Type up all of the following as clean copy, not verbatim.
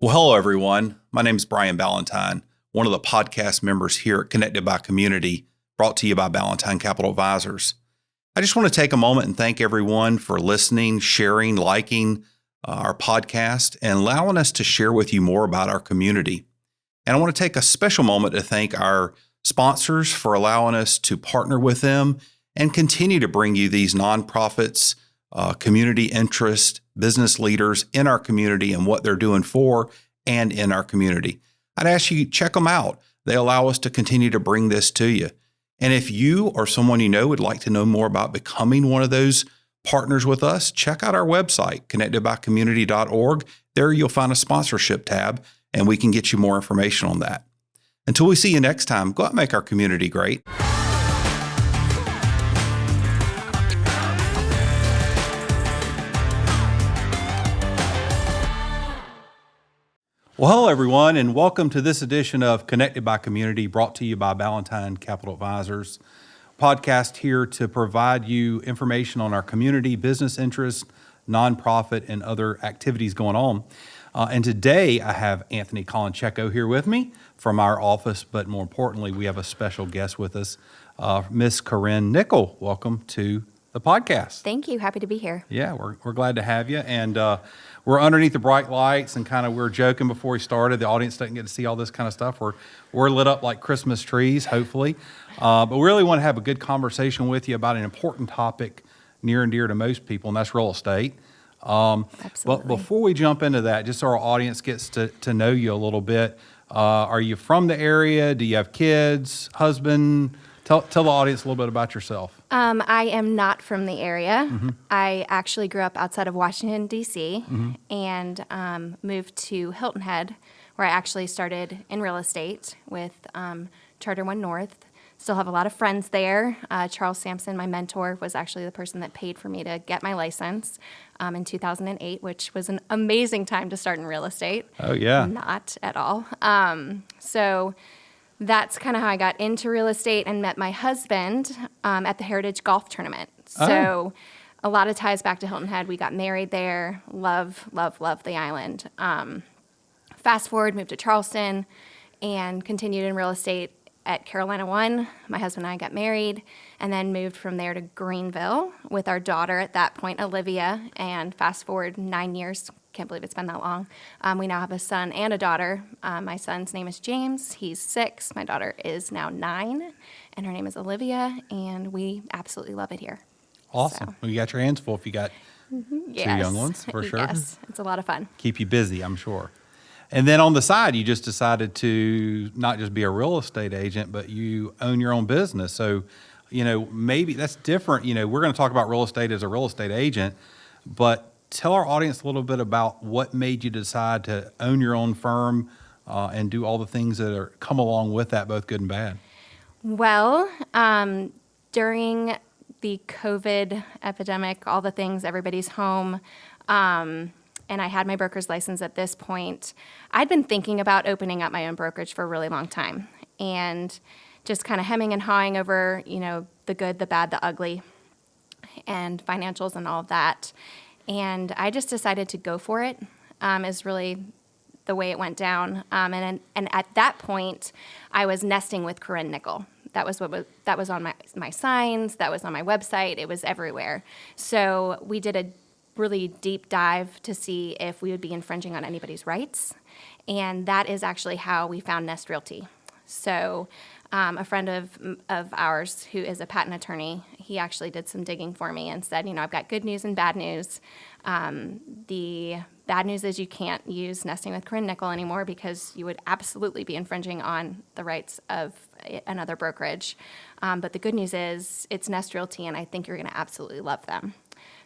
Well, hello, everyone. My name is Brian Ballantyne, one of the podcast members here at Connected by Community, brought to you by Ballantyne Capital Advisors. I just want to take a moment and thank everyone for listening, sharing, liking our podcast, and allowing us to share with you more about our community. And I want to take a special moment to thank our sponsors for allowing us to partner with them and continue to bring you these nonprofits, community interest, business leaders in our community and what they're doing for and in our community. I'd ask you to check them out. They allow us to continue to bring this to you. And if you or someone you know would like to know more about becoming one of those partners with us, check out our website, connectedbycommunity.org. There you'll find a sponsorship tab, and we can get you more information on that. Until we see you next time, go out and make our community great. Well, hello, everyone, and welcome to this edition of Connected by Community, brought to you by Ballantyne Capital Advisors. Podcast here to provide you information on our community, business interests, nonprofit, and other activities going on. And today I have Anthony Colincheco here with me from our office, but more importantly, we have a special guest with us, Miss Corinne Nickell. Welcome to the podcast. Thank you. Happy to be here. Yeah, we're glad to have you. And we're underneath the bright lights and we were joking before we started. The audience doesn't get to see all this kind of stuff. We're lit up like Christmas trees, hopefully. But we really want to have a good conversation with you about an important topic near and dear to most people, and that's real estate. Absolutely. But before we jump into that, just so our audience gets to know you a little bit, are you from the area? Do you have kids, husband? Tell the audience a little bit about yourself. I am not from the area. Mm-hmm. I actually grew up outside of Washington, D.C., mm-hmm. and moved to Hilton Head, where I actually started in real estate with Charter One North. Still have a lot of friends there. Charles Sampson, my mentor, was actually the person that paid for me to get my license in 2008, which was an amazing time to start in real estate. Oh, yeah. Not at all. So that's kind of how I got into real estate and met my husband at the Heritage Golf Tournament. So a lot of ties back to Hilton Head. We got married there. Love the island. Fast forward, moved to Charleston and continued in real estate at Carolina One. My husband and I got married and then moved from there to Greenville with our daughter at that point, Olivia. And fast forward 9 years. Can't believe it's been that long. We now have a son and a daughter. My son's name is James. He's 6. My daughter is now 9, and her name is Olivia, and we absolutely love it here. Awesome. So. Well, you got your hands full if you got two young ones, for sure. Yes, it's a lot of fun. Keep you busy, I'm sure. And then on the side, you just decided to not just be a real estate agent, but you own your own business. So, maybe that's different. We're going to talk about real estate as a real estate agent, but tell our audience a little bit about what made you decide to own your own firm and do all the things that come along with that, both good and bad. Well, during the COVID epidemic, all the things, everybody's home, and I had my broker's license at this point, I'd been thinking about opening up my own brokerage for a really long time and just kind of hemming and hawing over, the good, the bad, the ugly, and financials and all of that. And I just decided to go for it, is really the way it went down. And at that point, I was nesting with Corinne Nickell. That was on my signs. That was on my website. It was everywhere. So we did a really deep dive to see if we would be infringing on anybody's rights. And that is actually how we found Nest Realty. So a friend of ours who is a patent attorney, he actually did some digging for me and said, I've got good news and bad news. The bad news is you can't use nesting with Corinne Nickell anymore because you would absolutely be infringing on the rights of another brokerage. But the good news is it's Nest Realty, and I think you're going to absolutely love them.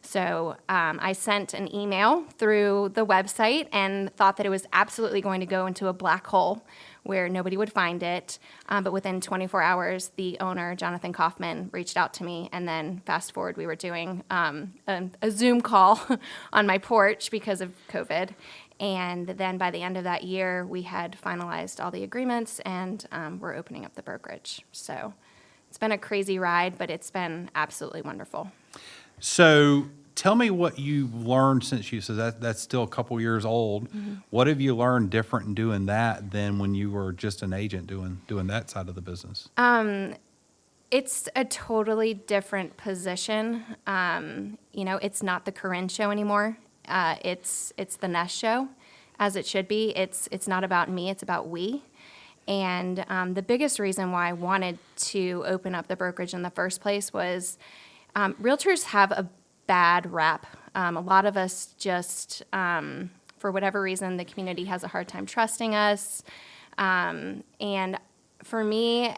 So I sent an email through the website and thought that it was absolutely going to go into a black hole where nobody would find it. But within 24 hours, the owner, Jonathan Kaufman, reached out to me. And then fast forward, we were doing a Zoom call on my porch because of COVID. And then by the end of that year, we had finalized all the agreements and we're opening up the brokerage. So it's been a crazy ride, but it's been absolutely wonderful. So tell me what you've learned since you said that's still a couple years old. Mm-hmm. What have you learned different in doing that than when you were just an agent doing that side of the business? It's a totally different position. It's not the Corinne show anymore. It's the Nest show, as it should be. It's not about me, it's about we. And the biggest reason why I wanted to open up the brokerage in the first place was realtors have a bad rap. A lot of us just, for whatever reason, the community has a hard time trusting us. And for me,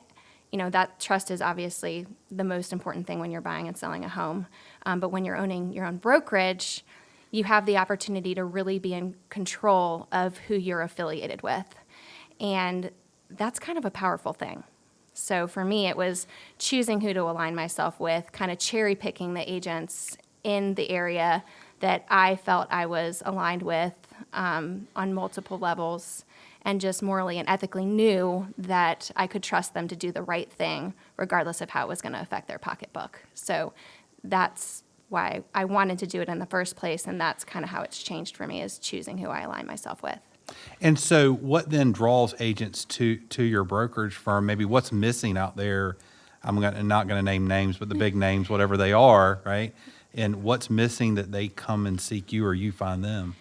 that trust is obviously the most important thing when you're buying and selling a home. But when you're owning your own brokerage, you have the opportunity to really be in control of who you're affiliated with. And that's kind of a powerful thing. So for me, it was choosing who to align myself with, kind of cherry picking the agents in the area that I felt I was aligned with on multiple levels, and just morally and ethically knew that I could trust them to do the right thing, regardless of how it was going to affect their pocketbook. So that's why I wanted to do it in the first place, and that's kind of how it's changed for me, is choosing who I align myself with. And so what then draws agents to your brokerage firm? Maybe what's missing out there? I'm not going to name names, but the big names, whatever they are, right? And what's missing that they come and seek you or you find them?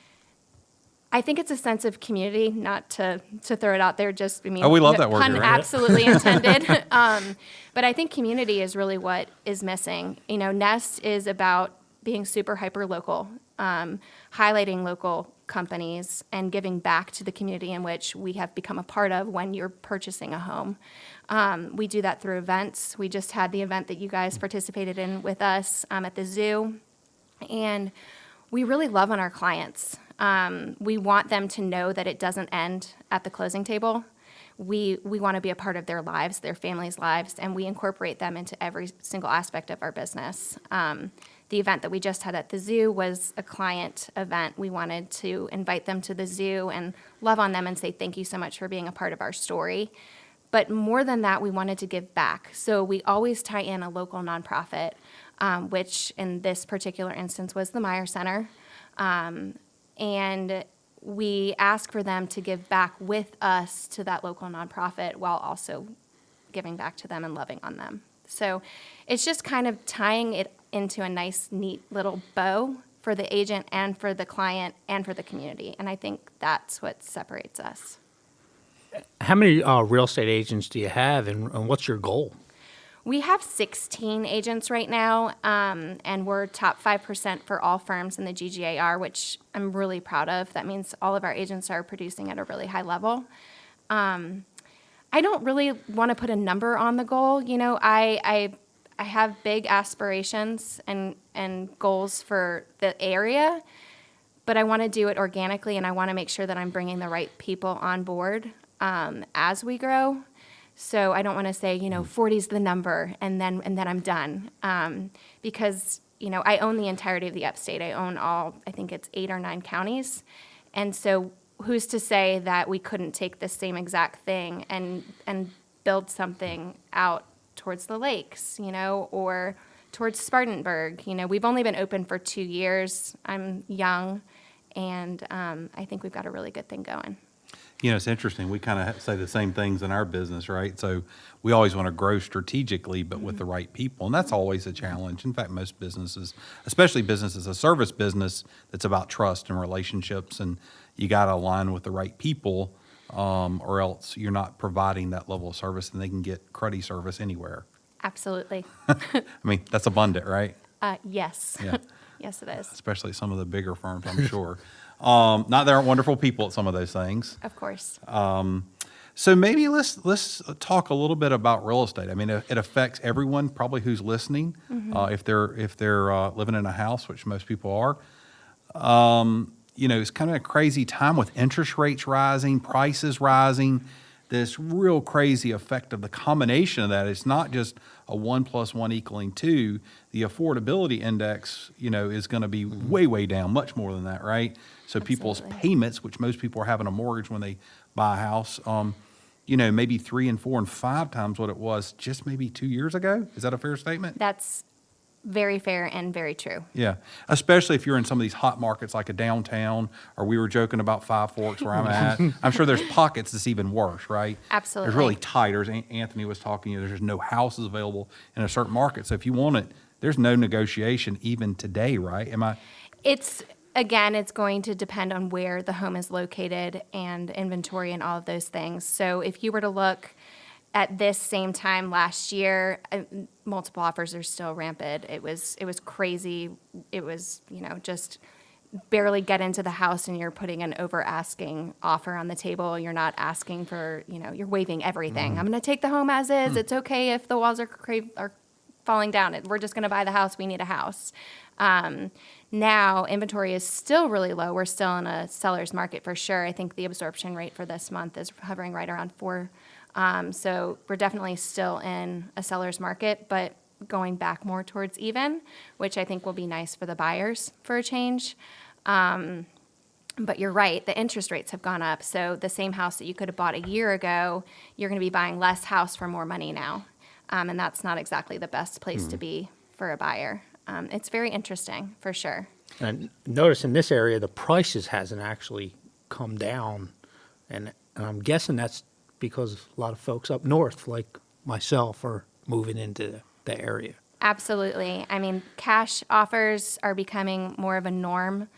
I think it's a sense of community, not to throw it out there. Oh, we love that word. Pun Right? absolutely intended. But I think community is really what is missing. Nest is about being super hyper local, highlighting local companies and giving back to the community in which we have become a part of when you're purchasing a home. We do that through events. We just had the event that you guys participated in with us at the zoo, and we really love on our clients. We want them to know that it doesn't end at the closing table. We want to be a part of their lives, their families' lives, and we incorporate them into every single aspect of our business. The event that we just had at the zoo was a client event. We wanted to invite them to the zoo and love on them and say thank you so much for being a part of our story. But more than that, we wanted to give back. So we always tie in a local nonprofit, which in this particular instance was the Meyer Center. And we ask for them to give back with us to that local nonprofit while also giving back to them and loving on them. So it's just kind of tying it into a nice, neat little bow for the agent and for the client and for the community. And I think that's what separates us. How many real estate agents do you have, and what's your goal? We have 16 agents right now, and we're top 5% for all firms in the GGAR, which I'm really proud of. That means all of our agents are producing at a really high level. I don't really want to put a number on the goal. I have big aspirations and goals for the area, but I want to do it organically, and I want to make sure that I'm bringing the right people on board as we grow. So I don't want to say, 40 is the number and then I'm done. Because, I own the entirety of the upstate. I own all, I think it's 8 or 9 counties. And so who's to say that we couldn't take the same exact thing and build something out towards the lakes, or towards Spartanburg. We've only been open for 2 years. I'm young, and I think we've got a really good thing going. It's interesting. We kind of say the same things in our business, right? So we always want to grow strategically, but with the right people. And that's always a challenge. In fact, most businesses, especially businesses, a service business that's about trust and relationships, and you got to align with the right people, or else you're not providing that level of service, and they can get cruddy service anywhere. Absolutely. I mean, that's abundant, right? Yes. Yeah. Yes, it is. Especially some of the bigger firms, I'm sure. Not there aren't wonderful people at some of those things. Of course. So maybe let's talk a little bit about real estate. I mean, it affects everyone probably who's listening. If they're living in a house, which most people are. It's kind of a crazy time with interest rates rising, prices rising. This real crazy effect of the combination of that. It's not just a 1 + 1 = 2. The affordability index, is going to be way, way down, much more than that, right? So people's payments, which most people are having a mortgage when they buy a house, maybe 3 and 4 and 5 times what it was just maybe 2 years ago. Is that a fair statement? That's very fair and very true. Yeah, especially if you're in some of these hot markets like a downtown, or we were joking about Five Forks where I'm at. I'm sure there's pockets that's even worse, right? Absolutely. There's really tight, or as Anthony was talking, there's just no houses available in a certain market. So if you want it, there's no negotiation even today, right? It's going to depend on where the home is located and inventory and all of those things. So if you were to look at this same time last year, multiple offers are still rampant. It was crazy. It was, just barely get into the house and you're putting an over asking offer on the table. You're not asking for, you're waiving everything. I'm going to take the home as is. It's okay if the walls are falling down. We're just going to buy the house. We need a house. Now inventory is still really low. We're still in a seller's market for sure. I think the absorption rate for this month is hovering right around 4. So we're definitely still in a seller's market, but going back more towards even, which I think will be nice for the buyers for a change. But you're right, the interest rates have gone up. So the same house that you could have bought a year ago, you're going to be buying less house for more money now. And that's not exactly the best place to be for a buyer. It's very interesting, for sure. And notice in this area, the prices hasn't actually come down. And I'm guessing that's because a lot of folks up north, like myself, are moving into the area. Absolutely. I mean, cash offers are becoming more of a norm,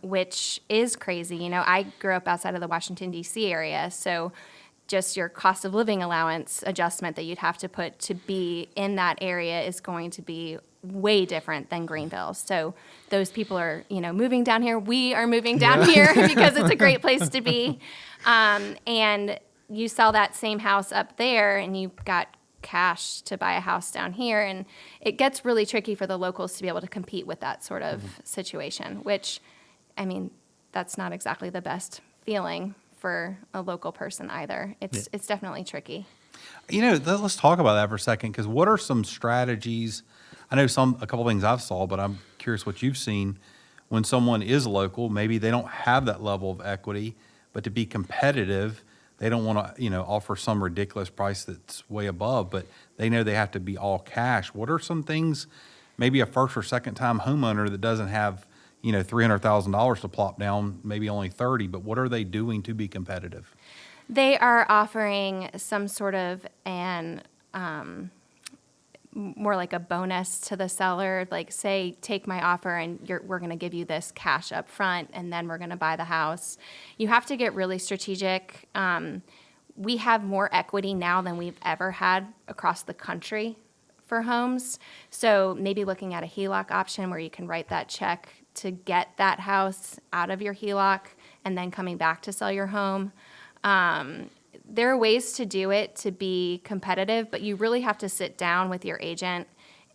which is crazy. I grew up outside of the Washington, D.C. area, so just your cost of living allowance adjustment that you'd have to put to be in that area is going to be way different than Greenville. So those people are, moving down here. We are moving down here because it's a great place to be. And you sell that same house up there and you've got cash to buy a house down here. And it gets really tricky for the locals to be able to compete with that sort of situation, which, that's not exactly the best feeling for a local person either. It's definitely tricky. Let's talk about that for a second, because what are some strategies? I know a couple of things I've saw, but I'm curious what you've seen when someone is local. Maybe they don't have that level of equity, but to be competitive, they don't want to, offer some ridiculous price that's way above, but they know they have to be all cash. What are some things, maybe a first or second time homeowner that doesn't have, $300,000 to plop down, maybe only 30, but what are they doing to be competitive? They are offering some sort of more like a bonus to the seller, like say, take my offer and we're going to give you this cash up front and then we're going to buy the house. You have to get really strategic. We have more equity now than we've ever had across the country for homes. So maybe looking at a HELOC option where you can write that check to get that house out of your HELOC and then coming back to sell your home. There are ways to do it to be competitive, but you really have to sit down with your agent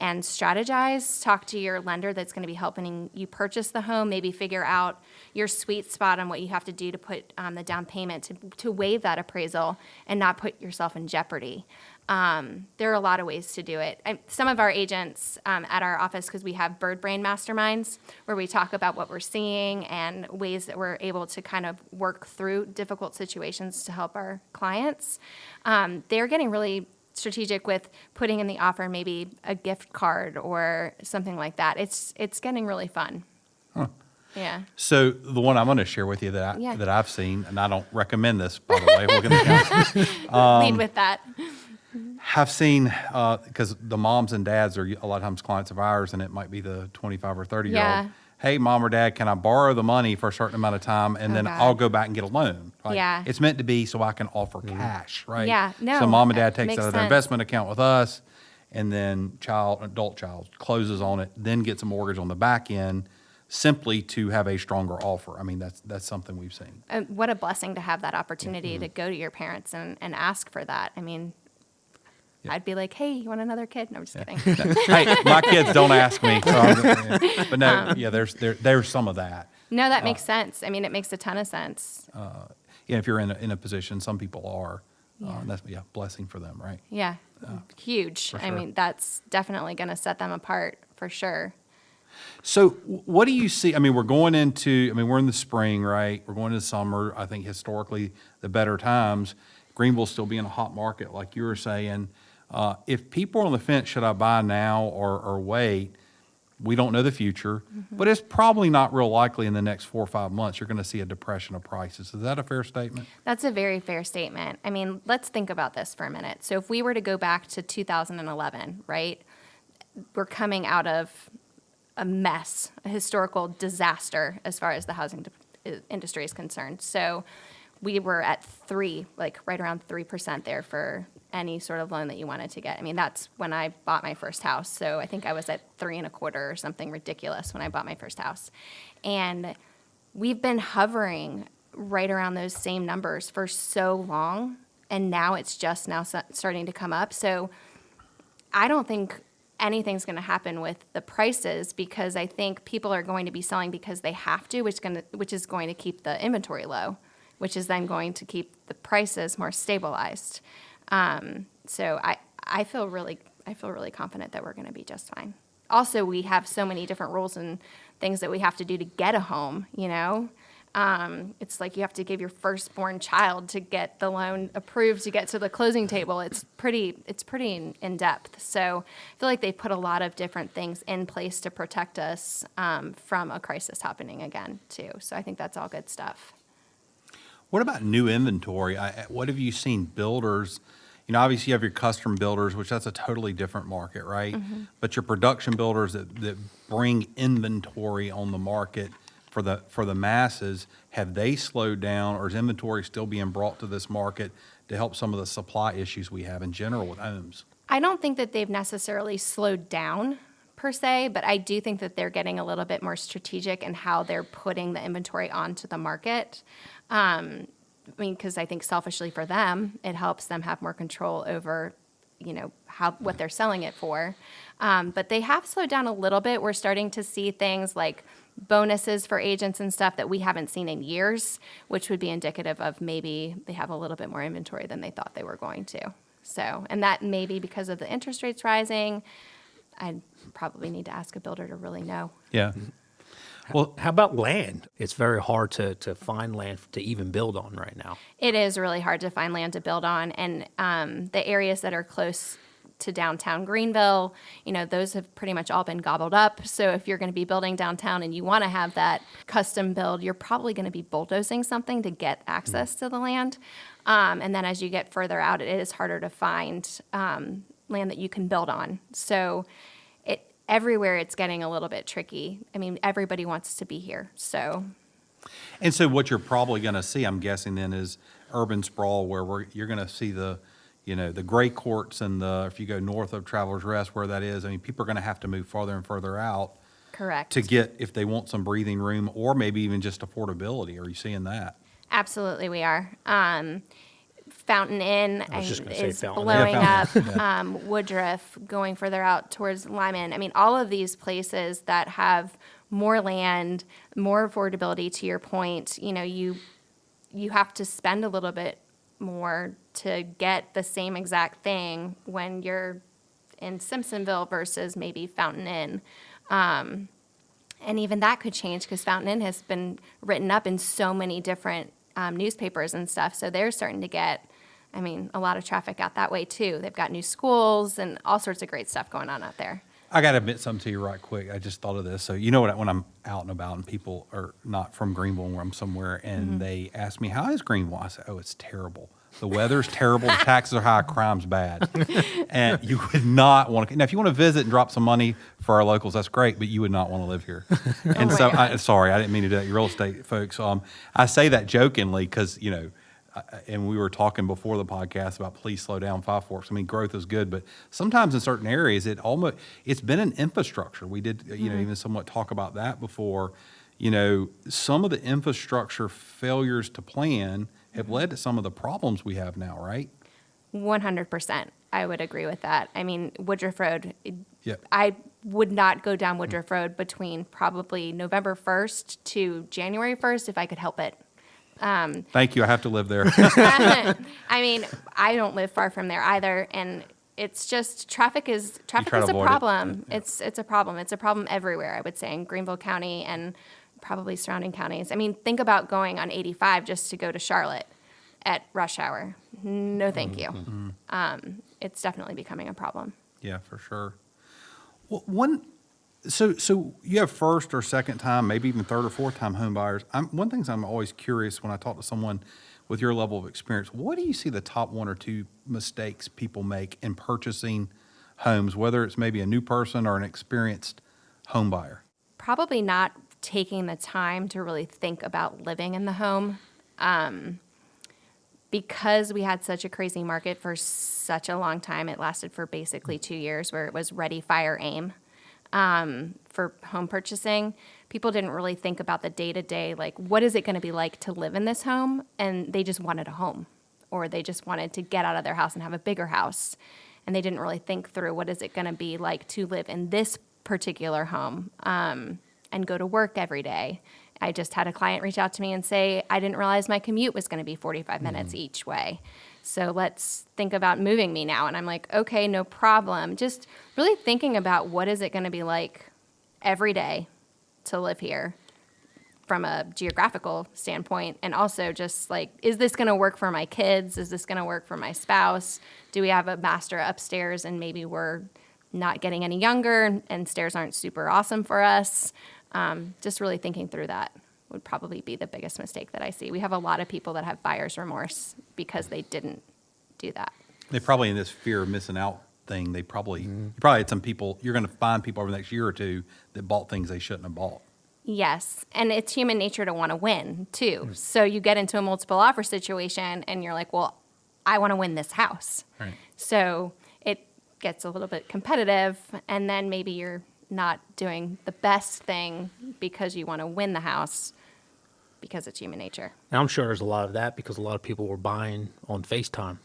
and strategize, talk to your lender that's going to be helping you purchase the home, maybe figure out your sweet spot on what you have to do to put the down payment to waive that appraisal and not put yourself in jeopardy. There are a lot of ways to do it. Some of our agents at our office, because we have bird brain masterminds where we talk about what we're seeing and ways that we're able to kind of work through difficult situations to help our clients. They're getting really strategic with putting in the offer maybe a gift card or something like that. It's getting really fun. Huh. Yeah. So the one I'm going to share with you that I've seen, and I don't recommend this, by the way. We're going to lead with that. Have seen, because the moms and dads are a lot of times clients of ours, and it might be the 25 or 30-year-old. Yeah. Hey, mom or dad, can I borrow the money for a certain amount of time, and then I'll go back and get a loan? Right? Yeah. It's meant to be so I can offer cash, right? Yeah, no, so mom and dad takes makes out of their sense. investment account with us, and then adult child closes on it, then gets a mortgage on the back end, simply to have a stronger offer. I mean, that's something we've seen. What a blessing to have that opportunity to go to your parents and ask for that. I mean, I'd be like, hey, you want another kid? No, I'm just kidding. Hey, my kids don't ask me. So but no, there's some of that. No, that makes sense. I mean, it makes a ton of sense. If you're in a position, some people are. Yeah. That's blessing for them, right? Yeah, huge. For I sure. mean, that's definitely going to set them apart for sure. So what do you see? I mean, we're in the spring, right? We're going to the summer. I think historically the better times. Greenville still being a hot market, like you were saying. If people are on the fence, should I buy now or wait? We don't know the future, but it's probably not real likely in the next 4 or 5 months you're going to see a depression of prices. Is that a fair statement? That's a very fair statement. I mean, let's think about this for a minute. So if we were to go back to 2011, right, we're coming out of a mess, a historical disaster as far as the housing industry is concerned. So we were at right around 3% there for any sort of loan that you wanted to get. I mean, that's when I bought my first house. So I think I was at 3.25% or something ridiculous when I bought my first house. And we've been hovering right around those same numbers for so long. And now it's just now starting to come up. So I don't think anything's going to happen with the prices, because I think people are going to be selling because they have to, which is going to keep the inventory low, which is then going to keep the prices more stabilized. So I feel really confident that we're going to be just fine. Also, we have so many different rules and things that we have to do to get a home, you know. It's like you have to give your firstborn child to get the loan approved to get to the closing table. It's pretty in depth. So I feel like they put a lot of different things in place to protect us from a crisis happening again too. So I think that's all good stuff. What about new inventory? What have you seen builders? You know, obviously you have your custom builders, which that's a totally different market, right? Mm-hmm. But your production builders that bring inventory on the market for the masses, have they slowed down, or is inventory still being brought to this market to help some of the supply issues we have in general with homes? I don't think that they've necessarily slowed down per se, but I do think that they're getting a little bit more strategic in how they're putting the inventory onto the market. I mean, because I think selfishly for them, it helps them have more control over, you know, what they're selling it for. But they have slowed down a little bit. We're starting to see things like bonuses for agents and stuff that we haven't seen in years, which would be indicative of maybe they have a little bit more inventory than they thought they were going to. So, and that may be because of the interest rates rising. I probably need to ask a builder to really know. Yeah. Well, how about land? It's very hard to find land to even build on right now. It is really hard to find land to build on. And the areas that are close to downtown Greenville, you know, those have pretty much all been gobbled up. So if you're going to be building downtown and you want to have that custom build, you're probably going to be bulldozing something to get access to the land. And then as you get further out, it is harder to find land that you can build on. So everywhere it's getting a little bit tricky. I mean, everybody wants to be here, so. And so what you're probably going to see, I'm guessing then, is urban sprawl, where you're going to see the gray courts and if you go north of Travelers Rest, where that is, I mean, people are going to have to move farther and further out. Correct. To get, if they want some breathing room, or maybe even just affordability. Are you seeing that? Absolutely, we are. Fountain Inn is Fountain blowing Inn. up. Woodruff going further out towards Lyman. I mean, all of these places that have more land, more affordability. To your point, you know, you have to spend a little bit more to get the same exact thing when you're in Simpsonville versus maybe Fountain Inn. And even that could change, because Fountain Inn has been written up in so many different newspapers and stuff. So they're starting to get, I mean, a lot of traffic out that way too. They've got new schools and all sorts of great stuff going on out there. I got to admit something to you right quick. I just thought of this. So, you know what, when I'm out and about and people are not from Greenville, where I'm somewhere, and they ask me, how is Greenville? I say, oh, it's terrible. The weather's terrible. The taxes are high. Crime's bad. And you would not want to. Now, if you want to visit and drop some money for our locals, that's great, but you would not want to live here. And so, sorry, I didn't mean to do that. You real estate folks. I say that jokingly because, you know, and we were talking before the podcast about please slow down Five Forks. I mean, growth is good, but sometimes in certain areas, it's been an infrastructure. We did, you know, even somewhat talk about that before. You know, some of the infrastructure failures to plan have led to some of the problems we have now, right? 100%. I would agree with that. I mean, Woodruff Road, Yep. I would not go down Woodruff Road between probably November 1st to January 1st if I could help it. Thank you. I have to live there. I mean, I don't live far from there either, and it's just traffic is a problem. Yeah. It's a problem. It's a problem everywhere, I would say, in Greenville County and probably surrounding counties. I mean, think about going on 85 just to go to Charlotte. at rush hour. No, thank you. It's definitely becoming a problem. Yeah, for sure. Well, so you have first or second time, maybe even third or fourth time home buyers. One thing I'm always curious when I talk to someone with your level of experience, what do you see the top one or two mistakes people make in purchasing homes, whether it's maybe a new person or an experienced home buyer? Probably not taking the time to really think about living in the home. Because we had such a crazy market for such a long time, it lasted for basically 2 years where it was ready, fire, aim. For home purchasing, people didn't really think about the day-to-day, like, what is it going to be like to live in this home? And they just wanted a home, or they just wanted to get out of their house and have a bigger house. And they didn't really think through, what is it going to be like to live in this particular home, and go to work every day. I just had a client reach out to me and say, I didn't realize my commute was going to be 45 minutes each way. So let's think about moving me now. And I'm like, okay, no problem. Just really thinking about what is it going to be like every day to live here from a geographical standpoint. And also just like, is this going to work for my kids? Is this going to work for my spouse? Do we have a master upstairs and maybe we're not getting any younger and stairs aren't super awesome for us? Just really thinking through that would probably be the biggest mistake that I see. We have a lot of people that have buyer's remorse because they didn't do that. They probably, in this fear of missing out thing, you probably had some people, you're going to find people over the next year or two that bought things they shouldn't have bought. Yes, and it's human nature to want to win, too. So you get into a multiple offer situation, and you're like, well, I want to win this house. Right. So it gets a little bit competitive, and then maybe you're not doing the best thing because you want to win the house because it's human nature. And I'm sure there's a lot of that because a lot of people were buying on FaceTime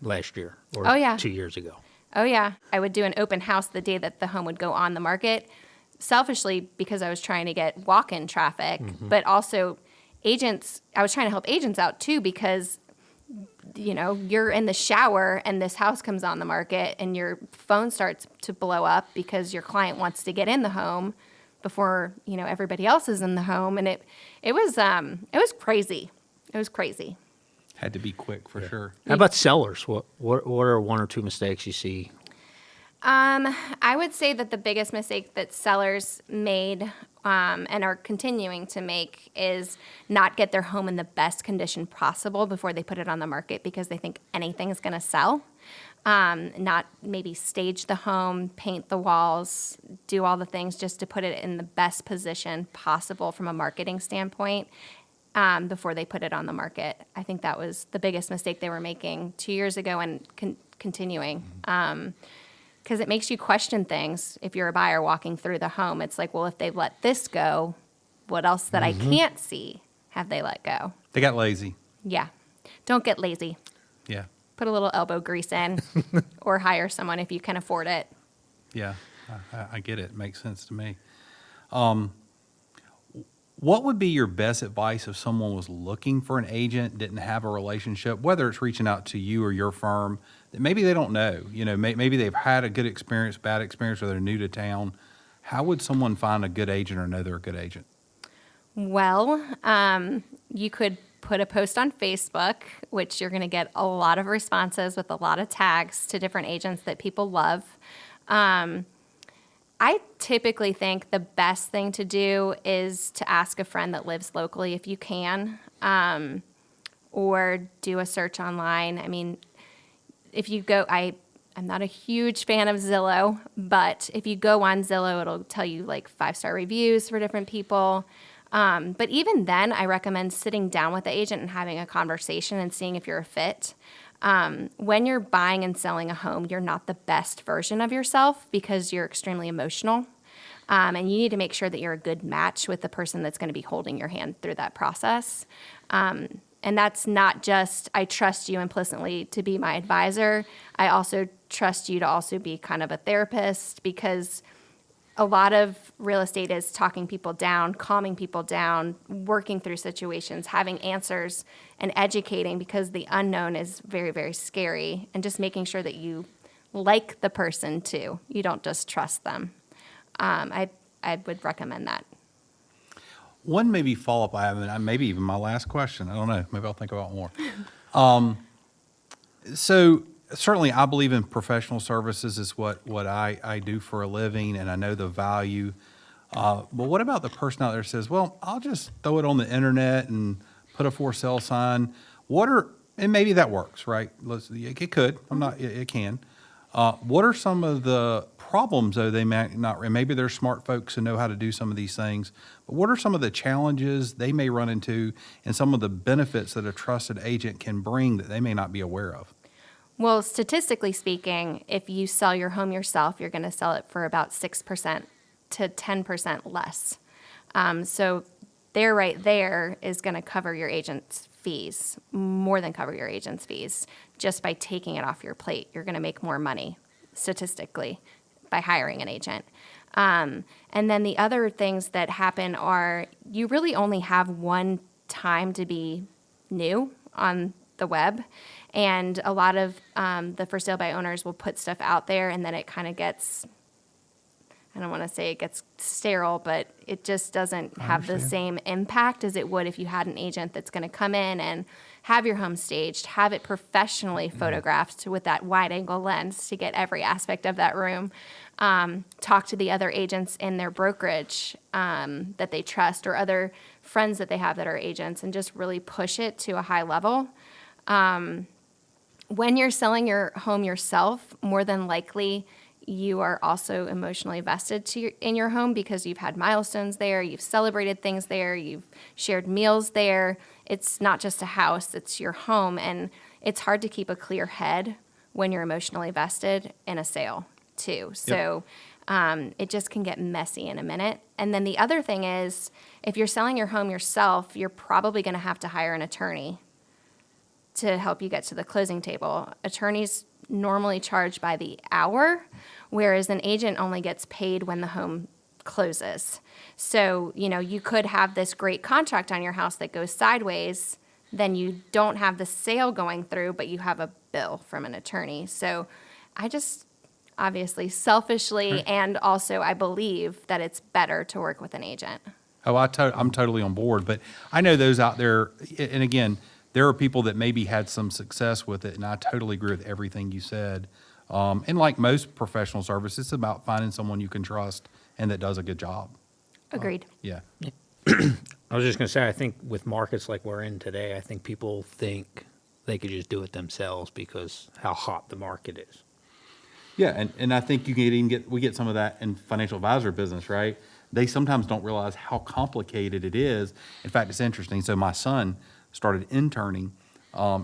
last year or Oh, yeah. 2 years ago. Oh, yeah. I would do an open house the day that the home would go on the market, selfishly because I was trying to get walk-in traffic, but also agents, I was trying to help agents out too because, you know, you're in the shower and this house comes on the market and your phone starts to blow up because your client wants to get in the home before, you know, everybody else is in the home. And it was crazy. It was crazy. Had to be quick for sure. How about sellers? What are one or two mistakes you see? I would say that the biggest mistake that sellers made and are continuing to make is not get their home in the best condition possible before they put it on the market because they think anything is going to sell. Not maybe stage the home, paint the walls, do all the things just to put it in the best position possible from a marketing standpoint before they put it on the market. I think that was the biggest mistake they were making 2 years ago and continuing. Because it makes you question things. If you're a buyer walking through the home, it's like, well, if they've let this go, what else that I can't see have they let go? They got lazy. Yeah. Don't get lazy. Yeah. Put a little elbow grease in or hire someone if you can afford it. Yeah. I get it. Makes sense to me. What would be your best advice if someone was looking for an agent, didn't have a relationship, whether it's reaching out to you or your firm, that maybe they don't know, you know, maybe they've had a good experience, bad experience, or they're new to town. How would someone find a good agent or know they're a good agent? Well, you could put a post on Facebook, which you're going to get a lot of responses with a lot of tags to different agents that people love. I typically think the best thing to do is to ask a friend that lives locally if you can, or do a search online. I mean, if you go, I'm not a huge fan of Zillow, but if you go on Zillow, it'll tell you like 5-star reviews for different people. But even then, I recommend sitting down with the agent and having a conversation and seeing if you're a fit. When you're buying and selling a home, you're not the best version of yourself because you're extremely emotional. And you need to make sure that you're a good match with the person that's going to be holding your hand through that process. And that's not just, I trust you implicitly to be my advisor. I also trust you to also be kind of a therapist because a lot of real estate is talking people down, calming people down, working through situations, having answers, and educating because the unknown is very, very scary, and just making sure that you like the person too. You don't just trust them. I would recommend that. One maybe follow-up I have, and maybe even my last question. I don't know. Maybe I'll think about more. So certainly I believe in professional services is what I do for a living, and I know the value. But what about the person out there who says, well, I'll just throw it on the internet and put a for sale sign? And maybe that works, right? It could. It can. What are some of the problems, though, they may not, and maybe they're smart folks who know how to do some of these things, but what are some of the challenges they may run into and some of the benefits that a trusted agent can bring that they may not be aware of? Well, statistically speaking, if you sell your home yourself, you're going to sell it for about 6% to 10% less. So there, right there, is going to cover your agent's fees, more than cover your agent's fees. Just by taking it off your plate, you're going to make more money, statistically, by hiring an agent. And then the other things that happen are you really only have one time to be new on the web. And a lot of the for sale by owners will put stuff out there, and then it kind of gets, I don't want to say it gets sterile, but it just doesn't have the same impact as it would if you had an agent that's going to come in and have your home staged, have it professionally photographed with that wide angle lens to get every aspect of that room, talk to the other agents in their brokerage that they trust or other friends that they have that are agents, and just really push it to a high level. When you're selling your home yourself, more than likely you are also emotionally vested in your home because you've had milestones there, you've celebrated things there, you've shared meals there. It's not just a house, it's your home, and it's hard to keep a clear head when you're emotionally vested in a sale too. So it just can get messy in a minute. And then the other thing is, if you're selling your home yourself, you're probably going to have to hire an attorney to help you get to the closing table. Attorneys normally charge by the hour, whereas an agent only gets paid when the home closes. So, you could have this great contract on your house that goes sideways, then you don't have the sale going through, but you have a bill from an attorney. So I just, obviously, selfishly, and also I believe that it's better to work with an agent. Oh, I'm totally on board, but I know those out there, and again, there are people that maybe had some success with it, and I totally agree with everything you said. And like most professional services, it's about finding someone you can trust and that does a good job. Agreed. Yeah. I was just going to say, I think with markets like we're in today, I think people think they could just do it themselves because how hot the market is. Yeah, and I think we get some of that in financial advisor business, right? They sometimes don't realize how complicated it is. In fact, it's interesting. So my son started interning.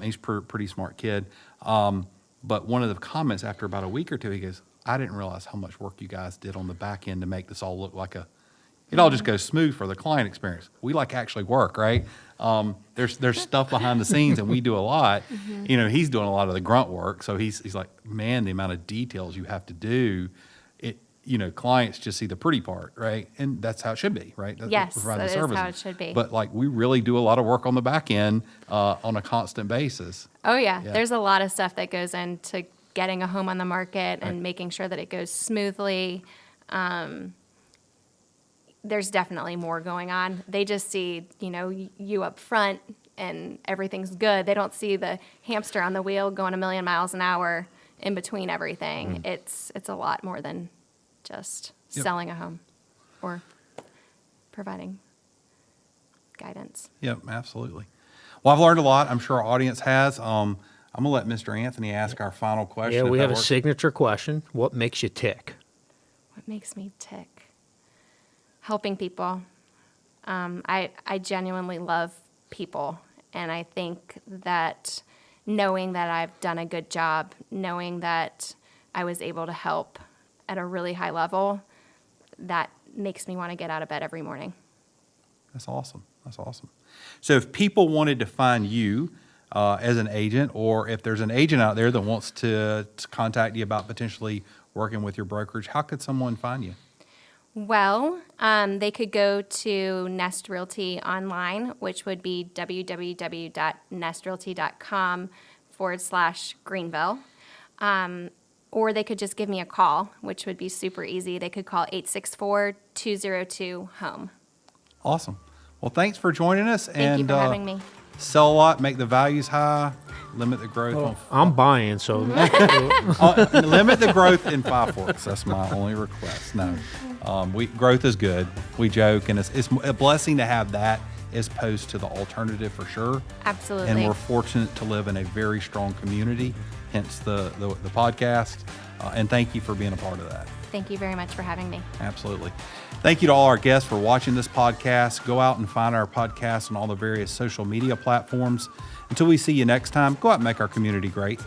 He's a pretty smart kid. But one of the comments after about a week or two, he goes, I didn't realize how much work you guys did on the back end to make this all look like it all just goes smooth for the client experience. We actually work, right? There's stuff behind the scenes, and we do a lot. He's doing a lot of the grunt work. So he's like, man, the amount of details you have to do. Clients just see the pretty part, right? And that's how it should be, right? Yes, that is how it should be. But we really do a lot of work on the back end on a constant basis. Oh, yeah. There's a lot of stuff that goes into getting a home on the market and making sure that it goes smoothly. There's definitely more going on. They just see, you up front and everything's good. They don't see the hamster on the wheel going a million miles an hour in between everything. It's a lot more than just selling a home or providing guidance. Yep, absolutely. Well, I've learned a lot. I'm sure our audience has. I'm going to let Mr. Anthony ask our final question. Yeah, we have a signature question. What makes you tick? What makes me tick? Helping people. I genuinely love people, and I think that knowing that I've done a good job, knowing that I was able to help at a really high level, that makes me want to get out of bed every morning. That's awesome. So if people wanted to find you as an agent, or if there's an agent out there that wants to contact you about potentially working with your brokerage, how could someone find you? Well, they could go to Nest Realty online, which would be www.nestrealty.com/Greenville. Or they could just give me a call, which would be super easy. They could call 864-202-HOME. Awesome. Well, thanks for joining us. Thank you for having me. Sell a lot, make the values high, limit the growth. I'm buying, so Limit the growth in Five Forks. That's my only request. No, growth is good. We joke, and it's a blessing to have that as opposed to the alternative for sure. Absolutely. And we're fortunate to live in a very strong community, hence the podcast. And thank you for being a part of that. Thank you very much for having me. Absolutely. Thank you to all our guests for watching this podcast. Go out and find our podcast on all the various social media platforms. Until we see you next time, go out and make our community great.